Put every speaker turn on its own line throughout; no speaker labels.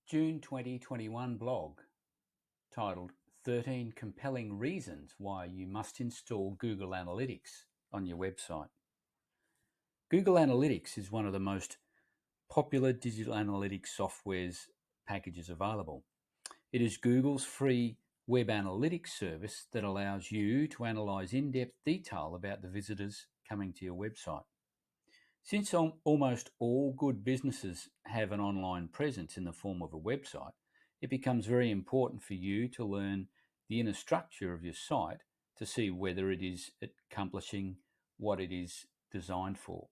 June 2021 blog titled 13 Compelling Reasons Why You Must Install Google Analytics on your website. Google Analytics is one of the most popular digital analytics softwares packages available. It is Google's free web analytics service that allows you to analyze in-depth detail about the visitors coming to your website. Since almost all good businesses have an online presence in the form of a website, it becomes very important for you to learn the inner structure of your site to see whether it is accomplishing what it is designed for.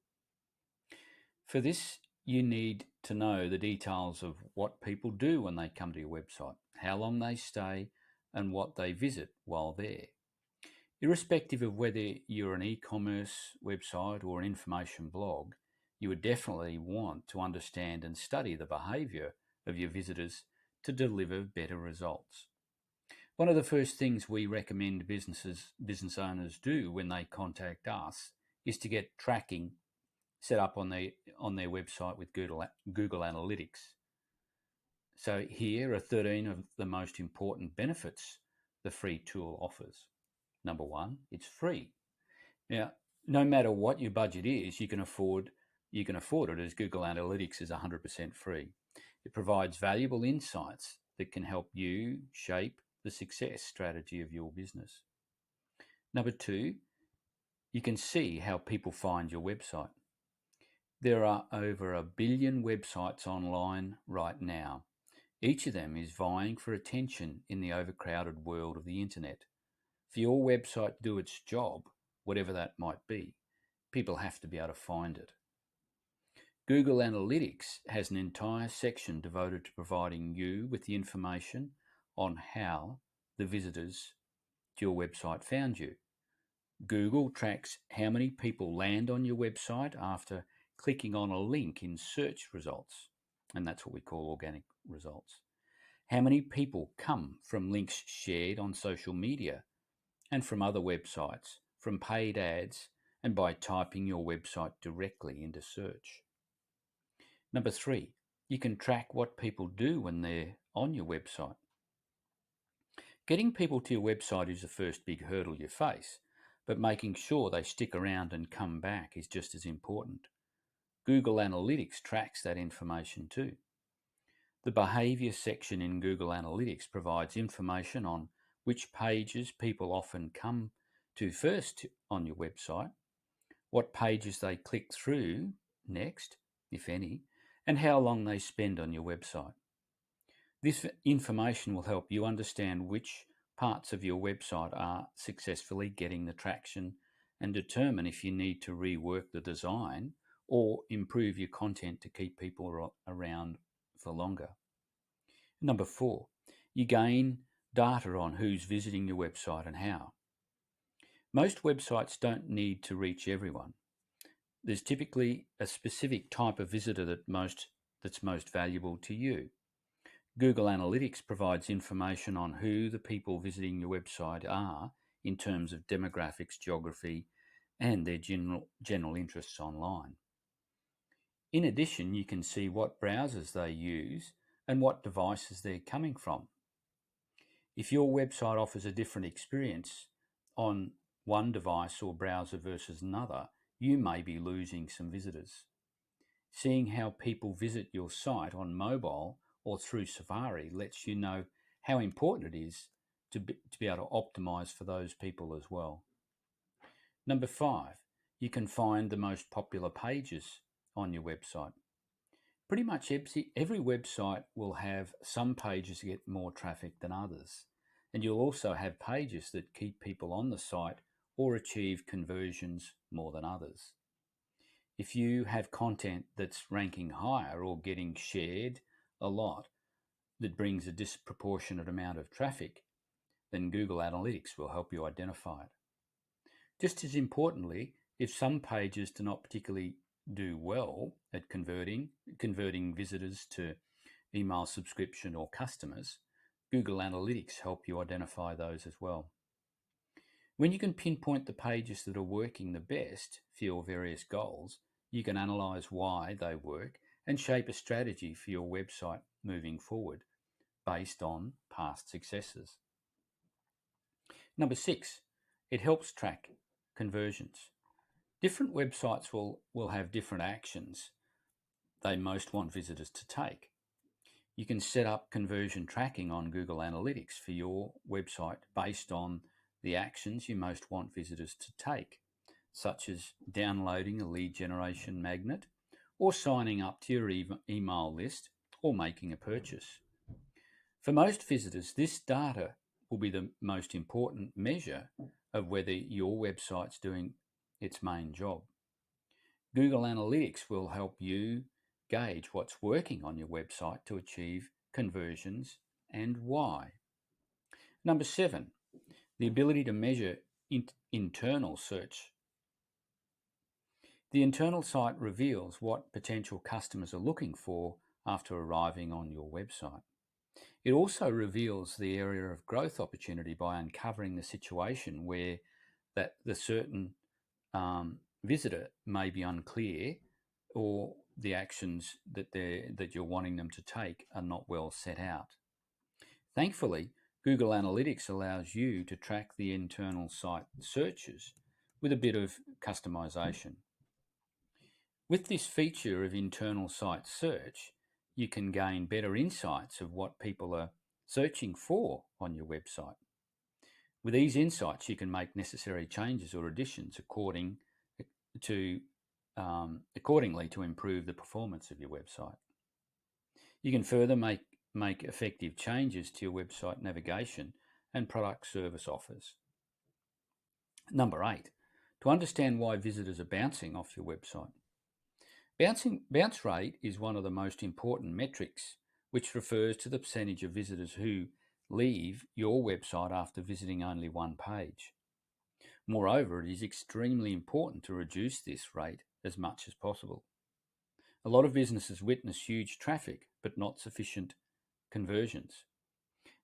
For this, you need to know the details of what people do when they come to your website, how long they stay, and what they visit while there. Irrespective of whether you're an e-commerce website or an information blog, you would definitely want to understand and study the behaviour of your visitors to deliver better results. One of the first things we recommend business owners do when they contact us is to get tracking set up on their website with Google Analytics. So here are 13 of the most important benefits the free tool offers. Number one, it's free. Now, no matter what your budget is, you can afford it, as Google Analytics is 100% free. It provides valuable insights that can help you shape the success strategy of your business. Number two, you can see how people find your website. There are over 1 billion websites online right now. Each of them is vying for attention in the overcrowded world of the internet. For your website to do its job, whatever that might be, people have to be able to find it. Google Analytics has an entire section devoted to providing you with the information on how the visitors to your website found you. Google tracks how many people land on your website after clicking on a link in search results, and that's what we call organic results. How many people come from links shared on social media and from other websites, from paid ads, and by typing your website directly into search. Number three, you can track what people do when they're on your website. Getting people to your website is the first big hurdle you face, but making sure they stick around and come back is just as important. Google Analytics tracks that information too. The behavior section in Google Analytics provides information on which pages people often come to first on your website, what pages they click through next, if any, and how long they spend on your website. This information will help you understand which parts of your website are successfully getting the traction and determine if you need to rework the design or improve your content to keep people around for longer. Number four, you gain data on who's visiting your website and how. Most websites don't need to reach everyone. There's typically a specific type of visitor that's most valuable to you. Google Analytics provides information on who the people visiting your website are in terms of demographics, geography, and their general interests online. In addition, you can see what browsers they use and what devices they're coming from. If your website offers a different experience on one device or browser versus another, you may be losing some visitors. Seeing how people visit your site on mobile or through Safari lets you know how important it is to be able to optimize for those people as well. Number five, you can find the most popular pages on your website. Pretty much every website will have some pages that get more traffic than others, and you'll also have pages that keep people on the site or achieve conversions more than others. If you have content that's ranking higher or getting shared a lot that brings a disproportionate amount of traffic, then Google Analytics will help you identify it. Just as importantly, if some pages do not particularly do well at converting visitors to email subscription or customers, Google Analytics help you identify those as well. When you can pinpoint the pages that are working the best for your various goals, you can analyze why they work and shape a strategy for your website moving forward based on past successes. Number 6, it helps track conversions. Different websites will have different actions they most want visitors to take. You can set up conversion tracking on Google Analytics for your website based on the actions you most want visitors to take, such as downloading a lead generation magnet or signing up to your email list or making a purchase. For most visitors, this data will be the most important measure of whether your website's doing its main job. Google Analytics will help you gauge what's working on your website to achieve conversions and why. Number 7, the ability to measure internal search. The internal site reveals what potential customers are looking for after arriving on your website. It also reveals the area of growth opportunity by uncovering the situation where the certain visitor may be unclear or the actions that you're wanting them to take are not well set out. Thankfully, Google Analytics allows you to track the internal site searches with a bit of customization. With this feature of internal site search, you can gain better insights of what people are searching for on your website. With these insights, you can make necessary changes or additions accordingly to improve the performance of your website. You can further make effective changes to your website navigation and product service offers. Number 8, to understand why visitors are bouncing off your website. Bounce rate is one of the most important metrics, which refers to the percentage of visitors who leave your website after visiting only one page. Moreover, it is extremely important to reduce this rate as much as possible. A lot of businesses witness huge traffic but not sufficient conversions.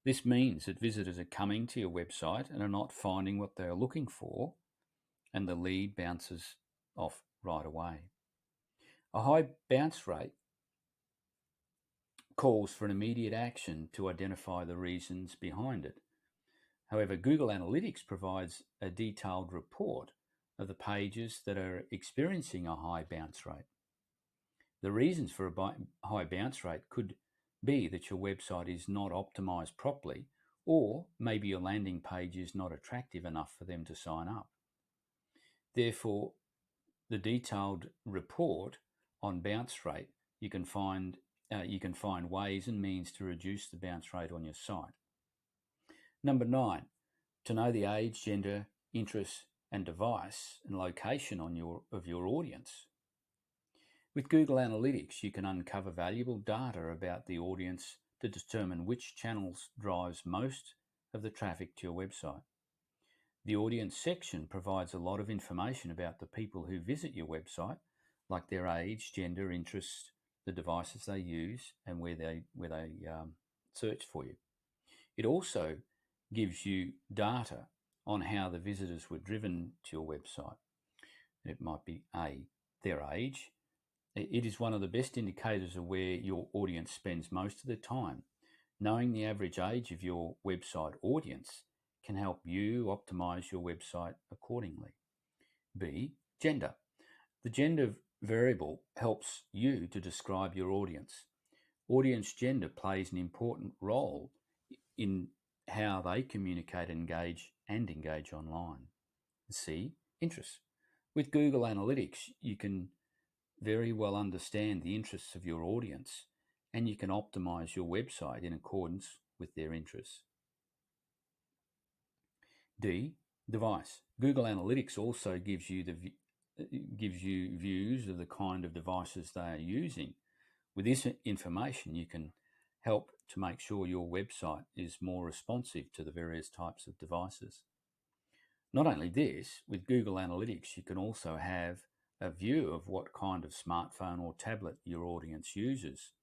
This means that visitors are coming to your website and are not finding what they are looking for, and the lead bounces off right away. A high bounce rate calls for an immediate action to identify the reasons behind it. However, Google Analytics provides a detailed report of the pages that are experiencing a high bounce rate. The reasons for a high bounce rate could be that your website is not optimized properly, or maybe your landing page is not attractive enough for them to sign up. Therefore, the detailed report on bounce rate, you can find ways and means to reduce the bounce rate on your site. Number 9, to know the age, gender, interests, and device and location of your audience. With Google Analytics, you can uncover valuable data about the audience to determine which channels drives most of the traffic to your website. The audience section provides a lot of information about the people who visit your website, like their age, gender, interests, the devices they use, and where they search for you. It also gives you data on how the visitors were driven to your website. It might be their age. It is one of the best indicators of where your audience spends most of their time. Knowing the average age of your website audience can help you optimize your website accordingly. B, gender. The gender variable helps you to describe your audience. Audience gender plays an important role in how they communicate and engage online. C, interests. With Google Analytics, you can very well understand the interests of your audience, and you can optimize your website in accordance with their interests. D, device. Google Analytics also gives you views of the kind of devices they are using. With this information, you can help to make sure your website is more responsive to the various types of devices. Not only this, with Google Analytics, you can also have a view of what kind of smartphone or tablet your audience uses.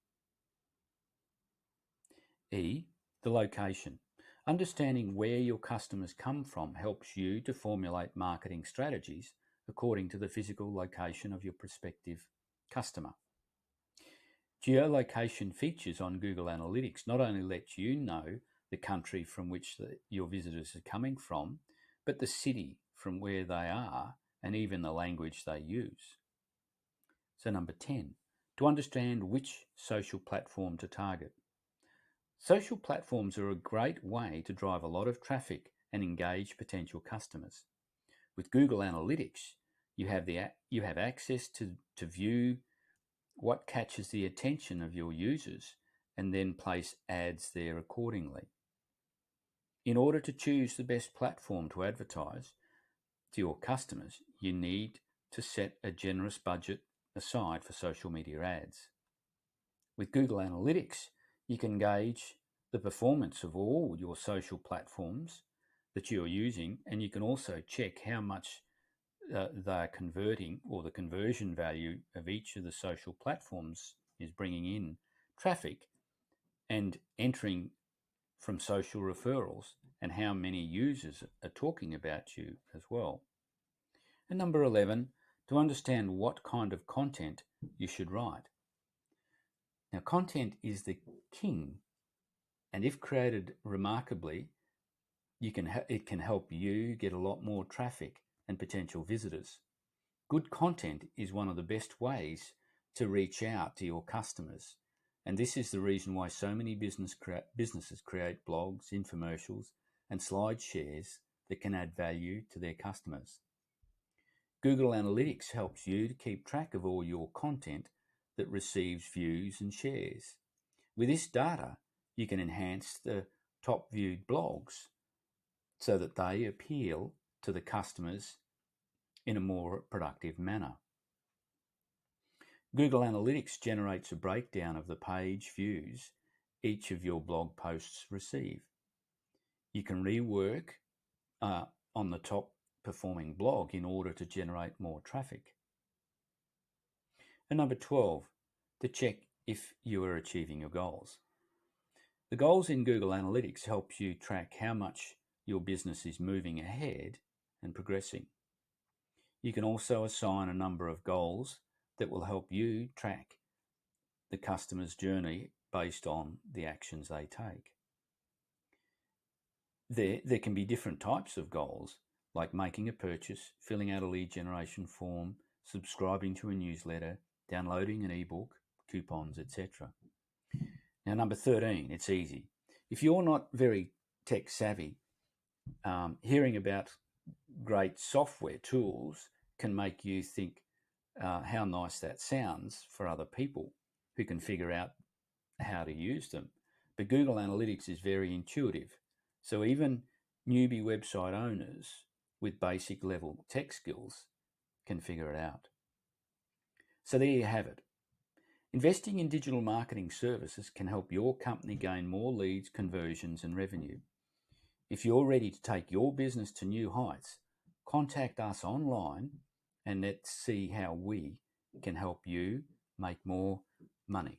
E, the location. Understanding where your customers come from helps you to formulate marketing strategies according to the physical location of your prospective customer. Geolocation features on Google Analytics not only let you know the country from which your visitors are coming from, but the city from where they are and even the language they use. So number 10, to understand which social platform to target. Social platforms are a great way to drive a lot of traffic and engage potential customers. With Google Analytics, you have access to view what catches the attention of your users and then place ads there accordingly. In order to choose the best platform to advertise to your customers, you need to set a generous budget aside for social media ads. With Google Analytics, you can gauge the performance of all your social platforms that you're using, and you can also check how much they're converting, or the conversion value of each of the social platforms is bringing in traffic and entering from social referrals, and how many users are talking about you as well. And number 11, to understand what kind of content you should write. Now, content is the king, and if created remarkably, it can help you get a lot more traffic and potential visitors. Good content is one of the best ways to reach out to your customers, and this is the reason why so many businesses create blogs, infomercials, and slide shares that can add value to their customers. Google Analytics helps you to keep track of all your content that receives views and shares. With this data, you can enhance the top viewed blogs so that they appeal to the customers in a more productive manner. Google Analytics generates a breakdown of the page views each of your blog posts receive. You can rework on the top performing blog in order to generate more traffic. And number 12, to check if you are achieving your goals. The goals in Google Analytics helps you track how much your business is moving ahead and progressing. You can also assign a number of goals that will help you track the customer's journey based on the actions they take. There can be different types of goals, like making a purchase, filling out a lead generation form, subscribing to a newsletter, downloading an ebook, coupons, etc. Now, number 13, it's easy. If you're not very tech savvy, hearing about great software tools can make you think how nice that sounds for other people who can figure out how to use them. But Google Analytics is very intuitive. So even newbie website owners with basic level tech skills can figure it out. So there you have it. Investing in digital marketing services can help your company gain more leads, conversions, and revenue. If you're ready to take your business to new heights, contact us online and let's see how we can help you make more money.